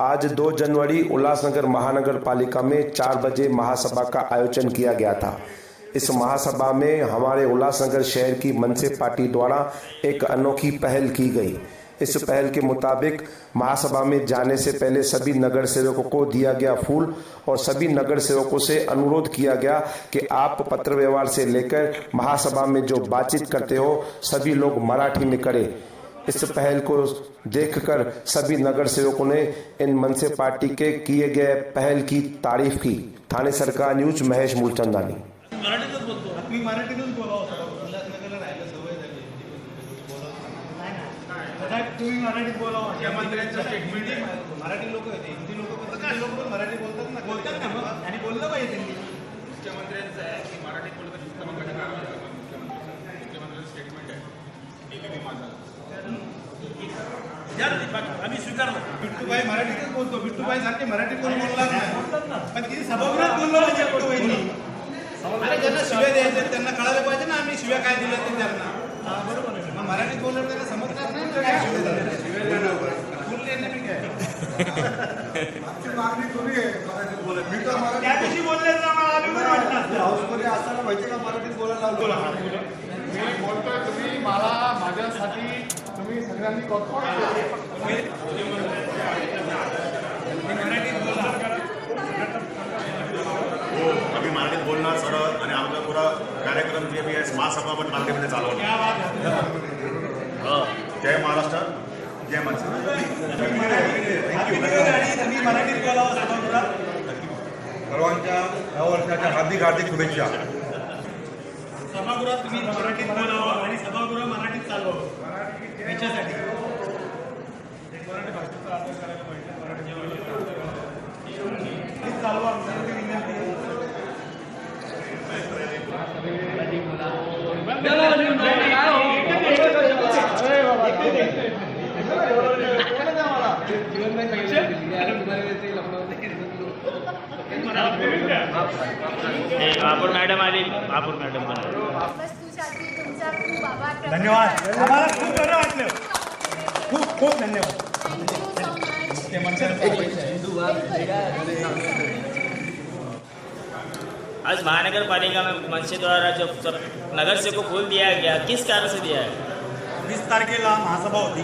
आज 2 जनवरी उल्लासनगर महानगर पालिका में 4 बजे महासभा का आयोजन किया गया था। इस महासभा में हमारे उल्लासनगर शहर की मनसे पार्टी द्वारा एक अनोखी पहल की गई। इस पहल के मुताबिक महासभा में जाने से पहले सभी नगर सेवकों को दिया गया फूल और सभी नगर सेवकों से अनुरोध किया गया कि आप पत्र व्यवहार से लेकर महासभा में जो बातचीत करते हो सभी लोग मराठी में करें। इस पहल को देखकर सभी नगर सेवकों ने इन मनसे पार्टी के किए गए पहल की तारीफ की। थाने सरकार न्यूज महेश मूलचंदानी। तुम्ही मराठीत बोलावं मुख्यमंत्र्यांचं स्टेटमेंट आहे। मराठी लोक आहेत, हिंदी लोक पण मराठी बोलतात ना मग आणि बोललं पाहिजे त्यांनी। मुख्यमंत्र्यांचं आहे की मराठीत बोलतात मुख्यमंत्र्यांचं स्टेटमेंट आहे नेहमी माझा यार आम्ही स्वीकारलं। बिट्टूभाई मराठीतच बोलतो, बिट्टूभाई सारखे मराठीत बोलणार नाही पण किती सभागृहात बोललो पाहिजे बिट्टूभाईंनी। अरे ज्यांना शिव्या द्यायच्या त्यांना कळायला पाहिजे ना आम्ही शिव्या काय दिल्या ते त्यांना। बरोबर आहे, मग मराठीत बोलणार त्यांना समजणार नाही काय शिव्या बोलले नाही मी काय आमची मागणी थोडी आहे मराठीत बोलत। मी तर मराठी त्या दिवशी बोलल्याचं आम्हाला अभिमान वाटला हाऊसमध्ये असताना माहिती का मराठीत बोलायला लावलं। मी बोलतोय तुम्ही मला माझ्यासाठी तुम्ही सगळ्यांनी आम्ही मराठीत बोलणार सरळ आणि आपला पुरा कार्यक्रम जे बी आहे महासभा पण मराठीमध्ये चालवणार। जय महाराष्ट्र, जय मनसे। मराठीत बोलावं सर्वांच्या नव वर्षाच्या हार्दिक हार्दिक शुभेच्छा। सभागृहात तुम्ही मराठीत बोलावं आणि सभागृह मराठीत चालवावं याच्यासाठी मराठी भाषेचा आदर करायला पाहिजे। मराठी चालवा विनंती आपण मॅडम आली, आपण मॅडम धन्यवाद। आम्हाला खूप बरं वाटलं, खूप खूप धन्यवाद। आज महानगर पालिका में मनसे द्वारा जो नगर से को फूल दिया गया, किस कारण से दिया है? 20 तारखेला महासभा होती,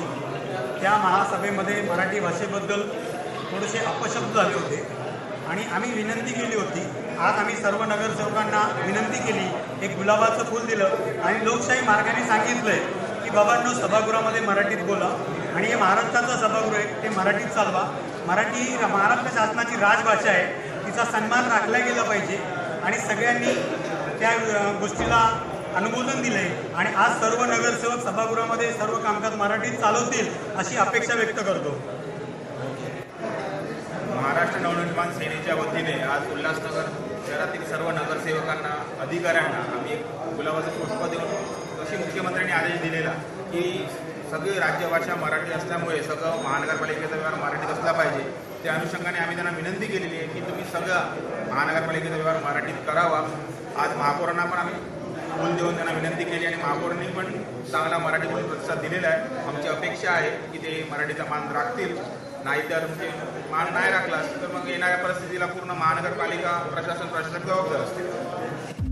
त्या महासभेमध्ये मराठी भाषेबद्दल थोडेसे अपशब्द झाले होते आणि आम्ही विनंती केली होती। आज आम्ही सर्व नगरसेवकांना विनंती केली, एक गुलाबाचं फूल दिलं आणि लोकशाही मार्गाने सांगितलंय की बाबांनो सभागृहामध्ये मराठीत बोला आणि हे महाराष्ट्राचं सभागृह आहे ते मराठीत चालवा। मराठी महाराष्ट्र शासनाची राजभाषा आहे, तिचा सन्मान राखला गेला पाहिजे आणि सगळ्यांनी त्या गोष्टीला अनुमोदन दिले आणि आज सर्व नगरसेवक सभागृहामध्ये सर्व कामकाज मराठीत चालवतील अशी अपेक्षा व्यक्त करतो। महाराष्ट्र नवनिर्माण सेनेच्या वतीने आज उल्हासनगर शहरातील सर्व नगरसेवकांना अधिकाऱ्यांना आम्ही एक गुलाबाचं पुष्प देऊन अशी मुख्यमंत्र्यांनी आदेश दिलेला की सगळी राज्यभाषा मराठी असल्यामुळे सगळं महानगरपालिकेचा व्यवहार मराठीत असला पाहिजे। त्या अनुषंगाने आम्ही त्यांना विनंती केलेली आहे की तुम्ही सगळं महानगरपालिकेचा व्यवहार मराठीत करावा। आज महापौरांना पण आम्ही फूल देऊन त्यांना विनंती केली आणि महापौरांनी पण चांगला मराठी बोलून प्रतिसाद दिलेला आहे। आमची अपेक्षा आहे की ते मराठीचा मान राखतील, नाहीतर म्हणजे मान नाही राखला तर मग येणाऱ्या परिस्थितीला पूर्ण महानगरपालिका प्रशासन जबाबदार असते।